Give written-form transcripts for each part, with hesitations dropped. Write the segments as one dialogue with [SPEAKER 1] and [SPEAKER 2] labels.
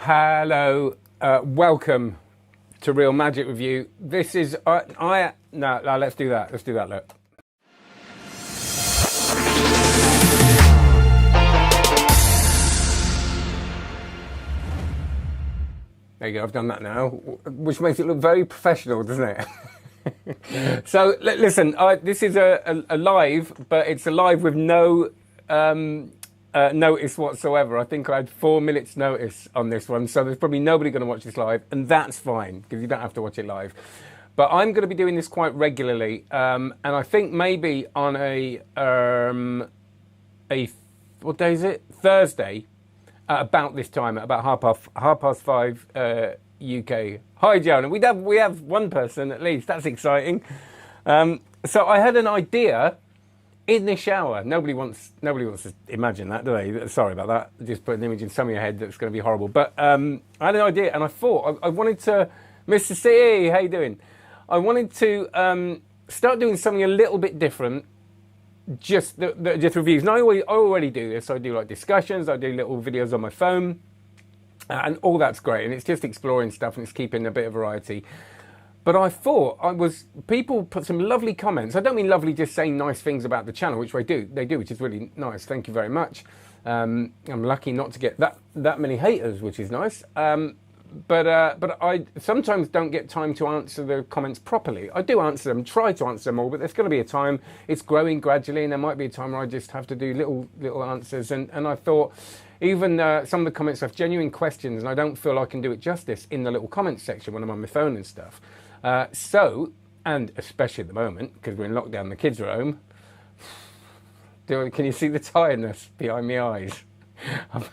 [SPEAKER 1] Hello, welcome to Real Magic Review. This is no, let's do that. Let's do that. Look. There you go. I've done that now, which makes it look very professional, doesn't it? So listen, this is a live, but it's a live with no notice whatsoever. I think I had 4 minutes notice on this one, so there's probably nobody going to watch this live, and that's fine because you don't have to watch it live. But I'm going to be doing this quite regularly, and I think maybe on a what day is it? Thursday, about this time, at about half past 5 UK. Hi, Jonah. We have one person at least. That's exciting. So I had an idea. In the shower. Nobody wants to imagine that, do they? Sorry about that. Just put an image in some of your head that's going to be horrible. But I had an idea, and I thought I wanted to, Mr. C, how you doing? I wanted to start doing something a little bit different. Just reviews. And I already do this. I do like discussions. I do little videos on my phone, and all that's great. And it's just exploring stuff, and it's keeping a bit of variety. But I thought people put some lovely comments. I don't mean lovely just saying nice things about the channel, which they do, which is really nice. Thank you very much. I'm lucky not to get that many haters, which is nice. But I sometimes don't get time to answer the comments properly. I do answer them, try to answer them all, but there's going to be a time. It's growing gradually, and there might be a time where I just have to do little answers. And I thought, even some of the comments have genuine questions, and I don't feel I can do it justice in the little comments section when I'm on my phone and stuff. And especially at the moment, because we're in lockdown, the kids are at home. Can you see the tiredness behind my eyes?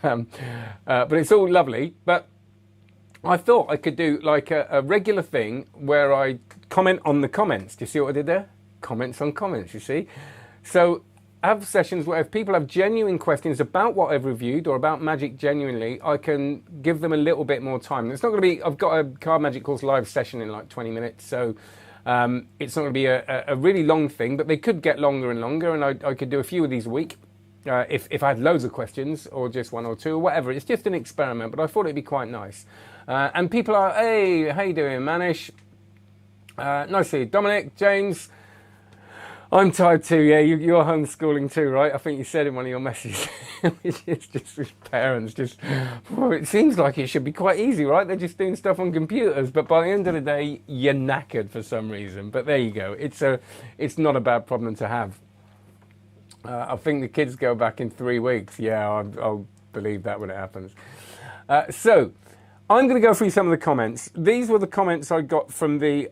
[SPEAKER 1] But it's all lovely. But I thought I could do like a regular thing where I comment on the comments. Do you see what I did there? Comments on comments, you see? So have sessions where if people have genuine questions about what I've reviewed or about magic genuinely, I can give them a little bit more time. It's not going to be, I've got a card magic course live session in like 20 minutes, so it's not going to be a really long thing, but they could get longer and longer, and I could do a few of these a week if I had loads of questions or just one or two or whatever. It's just an experiment, but I thought it'd be quite nice. And people are, hey, how you doing, Manish? Nice to see you. Dominic, James. I'm tired too, yeah, you're homeschooling too, right? I think you said in one of your messages, which is just with parents, well, it seems like it should be quite easy, right? They're just doing stuff on computers, but by the end of the day, you're knackered for some reason. But there you go, it's not a bad problem to have. I think the kids go back in 3 weeks. Yeah, I'll believe that when it happens. So, I'm going to go through some of the comments. These were the comments I got from the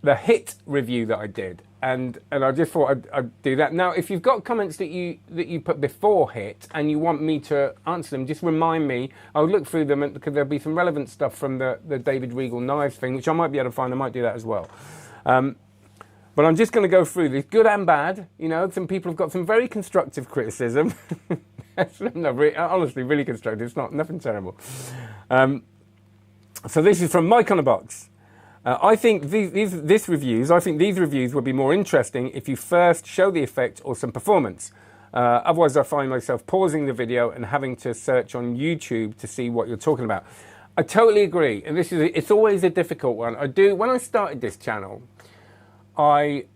[SPEAKER 1] HIT review that I did. And I just thought I'd do that. Now, if you've got comments that you put before HIT and you want me to answer them, just remind me. I'll look through them because there'll be some relevant stuff from the David Regal knives thing, which I might be able to find. I might do that as well. But I'm just going to go through these, good and bad. You know, some people have got some very constructive criticism. No, honestly, really constructive. It's nothing terrible. So this is from Mike on the Box. I think these reviews would be more interesting if you first show the effect or some performance. Otherwise, I find myself pausing the video and having to search on YouTube to see what you're talking about. I totally agree, and it's always a difficult one. When I started this channel, I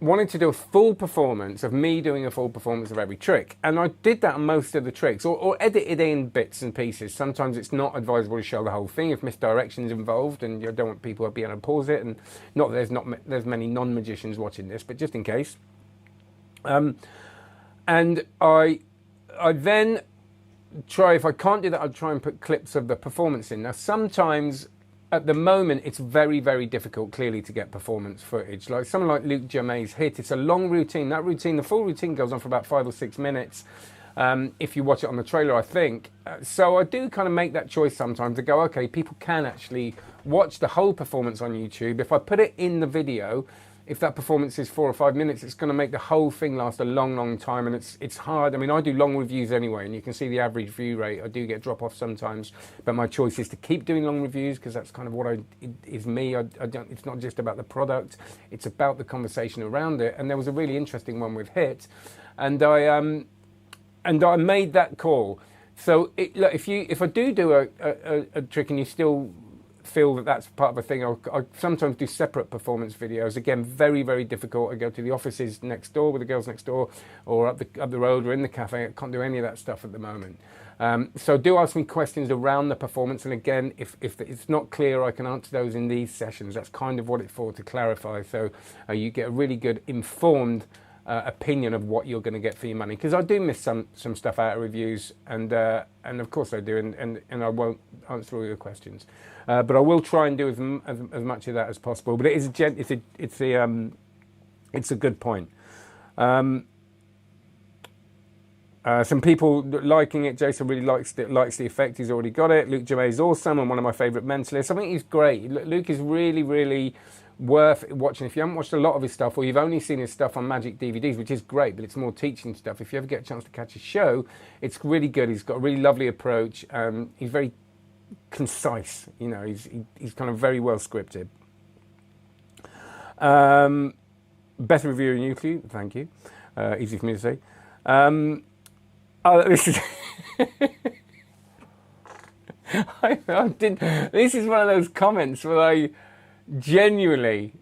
[SPEAKER 1] wanted to do a full performance of me doing a full performance of every trick. And I did that on most of the tricks, or edited in bits and pieces. Sometimes it's not advisable to show the whole thing if misdirection's involved, and you don't want people to be able to pause it. And there's many non-magicians watching this, but just in case. And I then try, if I can't do that, I'll try and put clips of the performance in. Now, sometimes at the moment, it's very, very difficult, clearly, to get performance footage. Like someone like Luke Germain's HIT, it's a long routine. That routine, the full routine goes on for about 5 or 6 minutes if you watch it on the trailer, I think. So I do kind of make that choice sometimes to go, okay, people can actually watch the whole performance on YouTube. If I put it in the video, if that performance is 4 or 5 minutes, it's going to make the whole thing last a long, long time, and it's hard. I mean, I do long reviews anyway, and you can see the average view rate. I do get drop-off sometimes, but my choice is to keep doing long reviews because that's kind of what is me. I don't. It's not just about the product; it's about the conversation around it. And there was a really interesting one with HIT, and I made that call. So look, if I do a trick and you still feel that that's part of a thing, I sometimes do separate performance videos. Again, very, very difficult. I go to the offices next door with the girls next door, or up the road or in the cafe. I can't do any of that stuff at the moment. So do ask me questions around the performance, and again, if it's not clear, I can answer those in these sessions. That's kind of what it's for, to clarify, so you get a really good informed opinion of what you're going to get for your money. Because I do miss some stuff out of reviews, and of course I do, and I won't answer all your questions, but I will try and do as much of that as possible. But it is it's a good point. Some people liking it. Jason really likes the effect. He's already got it. Luke Germain is awesome and one of my favourite mentalists. I think he's great. Luke is really, really worth watching. If you haven't watched a lot of his stuff, or you've only seen his stuff on Magic DVDs, which is great, but it's more teaching stuff. If you ever get a chance to catch his show, it's really good. He's got a really lovely approach. He's very concise. You know, he's kind of very well scripted. Better review than you, thank you. Easy for me to say. Oh, this is this is one of those comments where I genuinely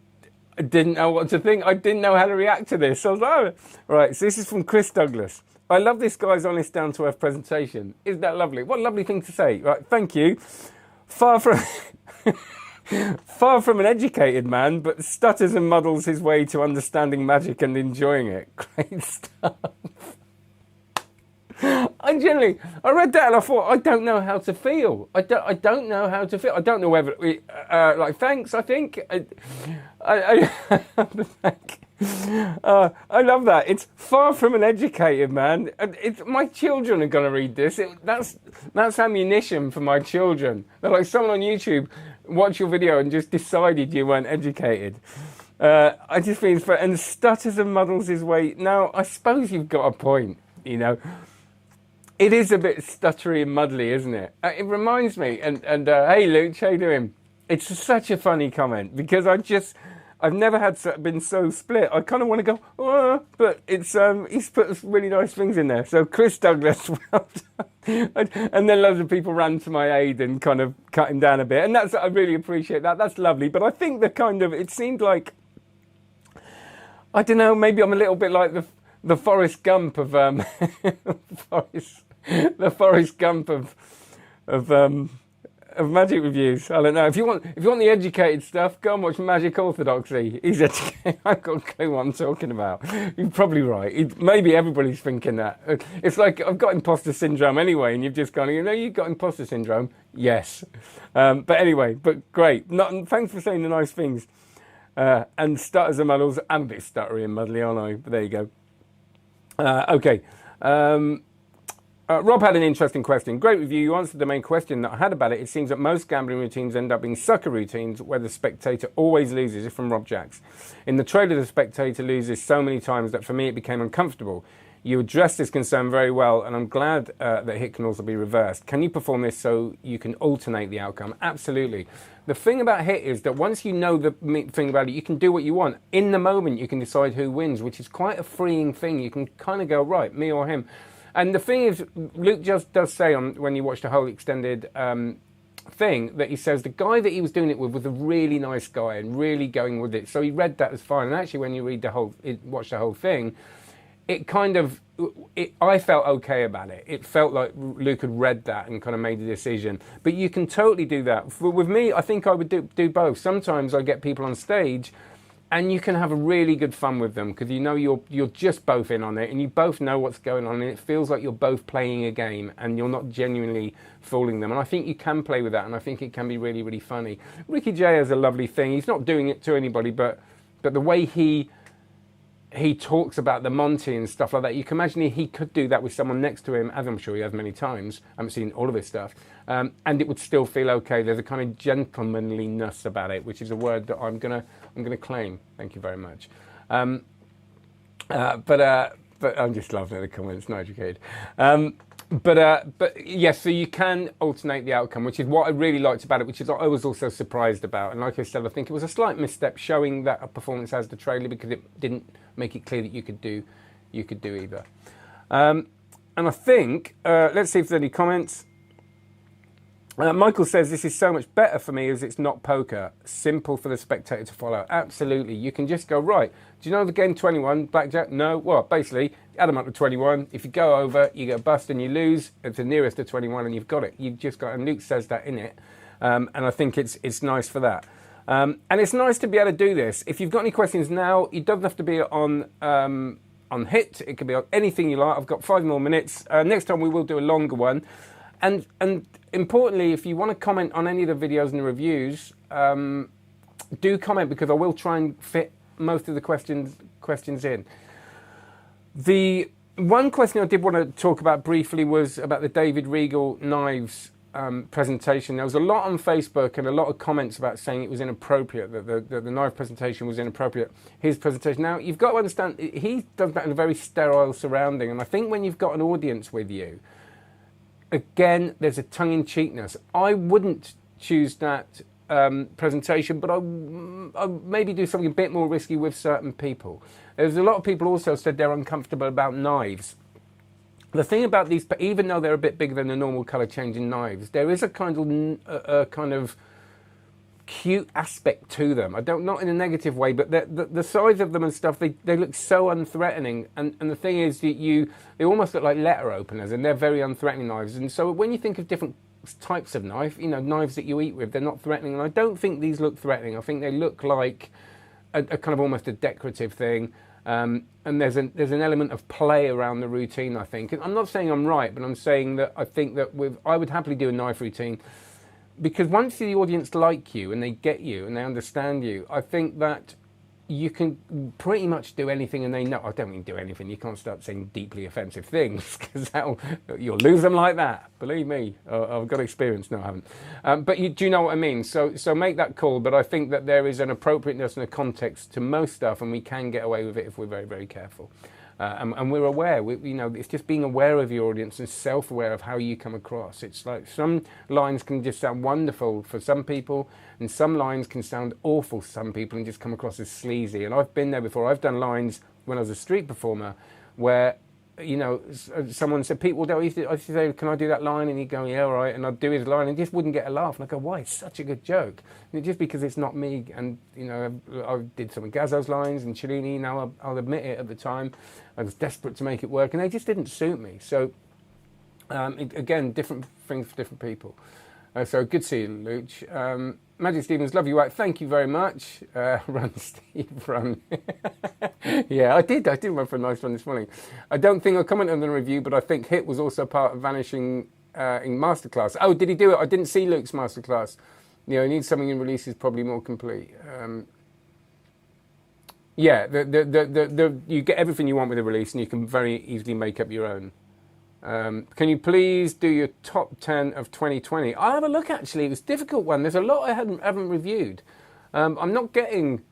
[SPEAKER 1] didn't know what to think. I didn't know how to react to this. So I was like, oh. Right, so this is from Chris Douglas. I love this guy's honest, down-to-earth presentation. Isn't that lovely? What a lovely thing to say. Right, thank you. Far from an educated man, but stutters and muddles his way to understanding magic and enjoying it. Great stuff. I read that and I thought, I don't know how to feel. I don't know how to feel. I don't know whether, like, thanks, I think. I love that. It's far from an educated man. My children are going to read this. That's ammunition for my children. They're like, someone on YouTube watched your video and just decided you weren't educated. I just mean, and stutters and muddles his way. Now, I suppose you've got a point, you know. It is a bit stuttery and muddly, isn't it? It reminds me, and hey Luke, how you doing? It's such a funny comment, because I've never been so split. I kind of want to go, oh, but it's he's put really nice things in there. So Chris Douglas, well done. And then loads of people ran to my aid and kind of cut him down a bit, and I really appreciate that. That's lovely. But I think it seemed like, I don't know, maybe I'm a little bit like the Forrest Gump of the Forrest Gump of magic reviews. I don't know. If you want the educated stuff, go and watch Magic Orthodoxy. He's educated. I've got a clue what I'm talking about. You're probably right. Maybe everybody's thinking that. It's like, I've got imposter syndrome anyway, and you've just gone, you know, you've got imposter syndrome. Yes. But anyway, but great. Thanks for saying the nice things. And stutters and muddles. I'm a bit stuttery and muddly, aren't I? But there you go. Okay. Rob had an interesting question. Great review. You answered the main question that I had about it. It seems that most gambling routines end up being sucker routines where the spectator always loses. If from Rob Jacks. In the trailer, the spectator loses so many times that for me it became uncomfortable. You addressed this concern very well, and I'm glad that hit can also be reversed. Can you perform this so you can alternate the outcome? Absolutely. The thing about hit is that once you know the thing about it, you can do what you want. In the moment, you can decide who wins, which is quite a freeing thing. You can kind of go, right, me or him. And the thing is, Luke just does say when you watch the whole extended thing, that he says the guy that he was doing it with was a really nice guy and really going with it. So he read that as fine. And actually, when you watch the whole thing, I felt okay about it. It felt like Luke had read that and kind of made a decision. But you can totally do that. With me, I think I would do both. Sometimes I get people on stage, and you can have a really good fun with them because you know you're just both in on it, and you both know what's going on, and it feels like you're both playing a game, and you're not genuinely fooling them. And I think you can play with that, and I think it can be really, really funny. Ricky Jay has a lovely thing. He's not doing it to anybody, but the way he talks about the Monty and stuff like that, you can imagine he could do that with someone next to him, as I'm sure he has many times. I haven't seen all of his stuff. And it would still feel okay. There's a kind of gentlemanliness about it, which is a word that I'm gonna claim. Thank you very much. But I'm just laughing at the comments, not educated. But yes, so you can alternate the outcome, which is what I really liked about it, which is I was also surprised about. And like I said, I think it was a slight misstep showing that a performance as the trailer, because it didn't make it clear that you could do either. And I think, let's see if there's any comments. Michael says, this is so much better for me as it's not poker. Simple for the spectator to follow. Absolutely. You can just go, right, do you know the game 21, blackjack? No. Well, basically, add them up to 21. If you go over, you get a bust and you lose. It's the nearest to 21 and you've got it. You've just got, and Luke says that in it. And I think it's nice for that. And it's nice to be able to do this. If you've got any questions now, it doesn't have to be on HIT. It could be on anything you like. I've got 5 more minutes. Next time we will do a longer one. And importantly, if you want to comment on any of the videos and the reviews, do comment, because I will try and fit most of the questions in. The one question I did want to talk about briefly was about the David Regal knives presentation. There was a lot on Facebook and a lot of comments about saying it was inappropriate, that the knife presentation was inappropriate, his presentation. Now, you've got to understand, he does that in a very sterile surrounding, and I think when you've got an audience with you, again, there's a tongue-in-cheekness. I wouldn't choose that presentation, but I'll maybe do something a bit more risky with certain people. There's a lot of people also said they're uncomfortable about knives. The thing about these, even though they're a bit bigger than the normal colour changing knives, there is a kind of cute aspect to them. Not in a negative way, but the size of them and stuff, they look so unthreatening. And the thing is, they almost look like letter openers, and they're very unthreatening knives. And so when you think of different types of knife, knives that you eat with, they're not threatening. And I don't think these look threatening. I think they look like a kind of almost a decorative thing. And there's an element of play around the routine, I think. And I'm not saying I'm right, but I'm saying that I think that I would happily do a knife routine, because once the audience like you and they get you and they understand you, I think that you can pretty much do anything, and they know. I don't mean do anything. You can't start saying deeply offensive things, because you'll lose them like that. Believe me, I've got experience. No, I haven't. But do you know what I mean? So make that call. But I think that there is an appropriateness and a context to most stuff, and we can get away with it if we're very, very careful. And we're aware. It's just being aware of your audience and self-aware of how you come across. It's like some lines can just sound wonderful for some people, and some lines can sound awful for some people and just come across as sleazy. And I've been there before. I've done lines when I was a street performer where, someone said, Pete, I used to say, can I do that line? And he'd go, yeah, all right. And I'd do his line and just wouldn't get a laugh. And I'd go, why? It's such a good joke. And just because it's not me. And, I did some of Gazzo's lines and Cellini. Now I'll admit it, at the time, I was desperate to make it work. And they just didn't suit me. So, again, different things for different people. So good to see you, Luch. Magic Stevens, love you out. Thank you very much. Run, Steve, run. Yeah, I did run for a nice run this morning. I don't think I'll comment on the review, but I think HIT was also part of Vanishing in Masterclass. Oh, did he do it? I didn't see Luke's Masterclass. He needs something in release is probably more complete. Yeah, you get everything you want with a release, and you can very easily make up your own. Can you please do your top 10 of 2020? I'll have a look, actually. It was a difficult one. There's a lot I haven't reviewed. I'm not getting...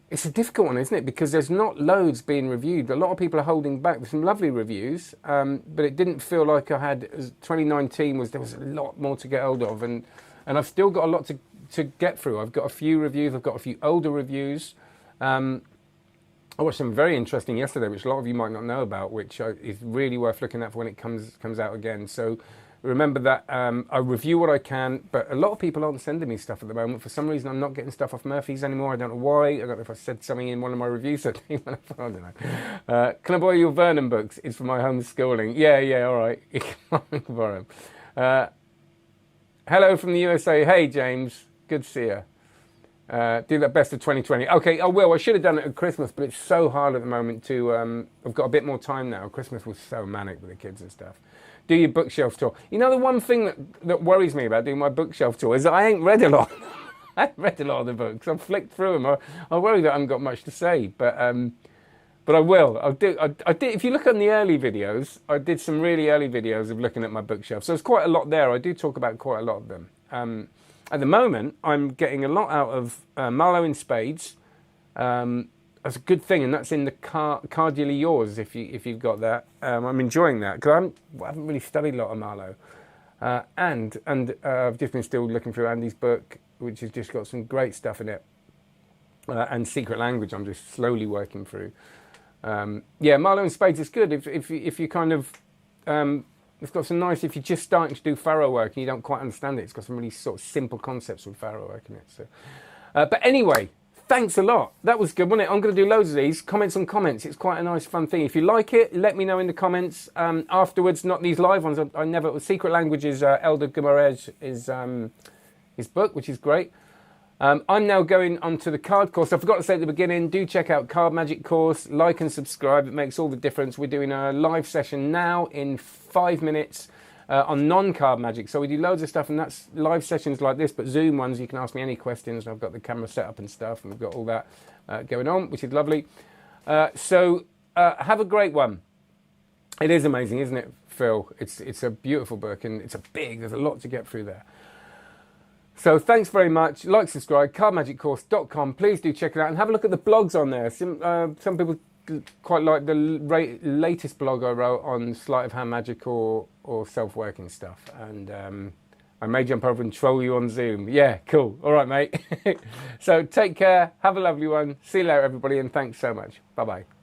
[SPEAKER 1] It's a difficult one, isn't it? Because there's not loads being reviewed. A lot of people are holding back. There's some lovely reviews, but it didn't feel like I had... 2019 there was a lot more to get hold of, and I've still got a lot to get through. I've got a few reviews. I've got a few older reviews. I watched some very interesting yesterday, which a lot of you might not know about, which is really worth looking at for when it comes out again. So remember that I review what I can, but a lot of people aren't sending me stuff at the moment. For some reason, I'm not getting stuff off Murphy's anymore. I don't know why. I don't know if I said something in one of my reviews. I don't know. Can I borrow your Vernon books? It's for my homeschooling. Yeah, all right. You can borrow them. Hello from the USA. Hey, James. Good to see you. Do that best of 2020. Okay, I will. I should have done it at Christmas, but it's so hard at the moment to... I've got a bit more time now. Christmas was so manic with the kids and stuff. Do your bookshelf tour. The one thing that worries me about doing my bookshelf tour is that I ain't read a lot. I haven't read a lot of the books. I've flicked through them. I worry that I haven't got much to say, but I will. I did. If you look at the early videos, I did some really early videos of looking at my bookshelf. So there's quite a lot there. I do talk about quite a lot of them. At the moment, I'm getting a lot out of Marlowe in Spades. That's a good thing, and that's in the Cardially Yours, if you've got that. I'm enjoying that, because I haven't really studied a lot of Marlowe. And I've just been still looking through Andy's book, which has just got some great stuff in it. And Secret Language, I'm just slowly working through. Yeah, Marlowe in Spades is good. If you kind of It's got some nice, if you're just starting to do faro work and you don't quite understand it, it's got some really sort of simple concepts with faro work in it. So, but anyway, thanks a lot. That was good, wasn't it? I'm going to do loads of these. Comments on comments. It's quite a nice, fun thing. If you like it, let me know in the comments afterwards. Not these live ones. I never. Secret Languages, Elder Gumarez is his book, which is great. I'm now going on to the card course. I forgot to say at the beginning, do check out Card Magic course. Like and subscribe. It makes all the difference. We're doing a live session now in 5 minutes on non-card magic. So we do loads of stuff, and that's live sessions like this, but Zoom ones, you can ask me any questions. I've got the camera set up and stuff, and we've got all that going on, which is lovely. So have a great one. It is amazing, isn't it, Phil? It's a beautiful book, and there's a lot to get through there. So thanks very much. Like, subscribe, cardmagiccourse.com. Please do check it out and have a look at the blogs on there. Some people quite like the latest blog I wrote on sleight of hand magic or self-working stuff. And I may jump over and troll you on Zoom. Yeah, cool. All right, mate. So take care. Have a lovely one. See you later, everybody, and thanks so much. Bye-bye.